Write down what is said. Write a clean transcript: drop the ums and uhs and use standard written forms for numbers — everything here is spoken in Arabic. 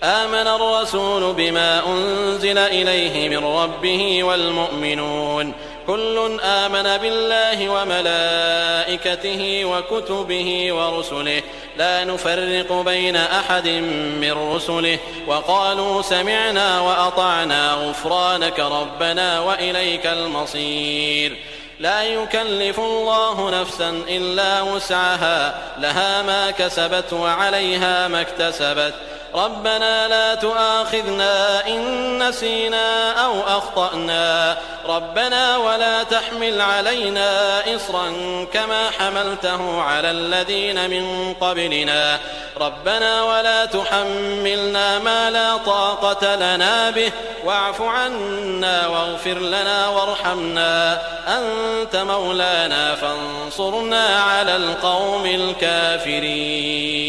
آمن الرسول بما أنزل إليه من ربه والمؤمنون كل آمن بالله وملائكته وكتبه ورسله لا نفرق بين أحد من رسله وقالوا سمعنا وأطعنا غفرانك ربنا وإليك المصير. لا يكلف الله نفسا إلا وسعها لها ما كسبت وعليها ما اكتسبت ربنا لا تؤاخذنا إن نسينا أو أخطأنا ربنا ولا تحمل علينا إصرا كما حملته على الذين من قبلنا ربنا ولا تحملنا ما لا طاقة لنا به واعف عنا واغفر لنا وارحمنا أنت مولانا فانصرنا على القوم الكافرين.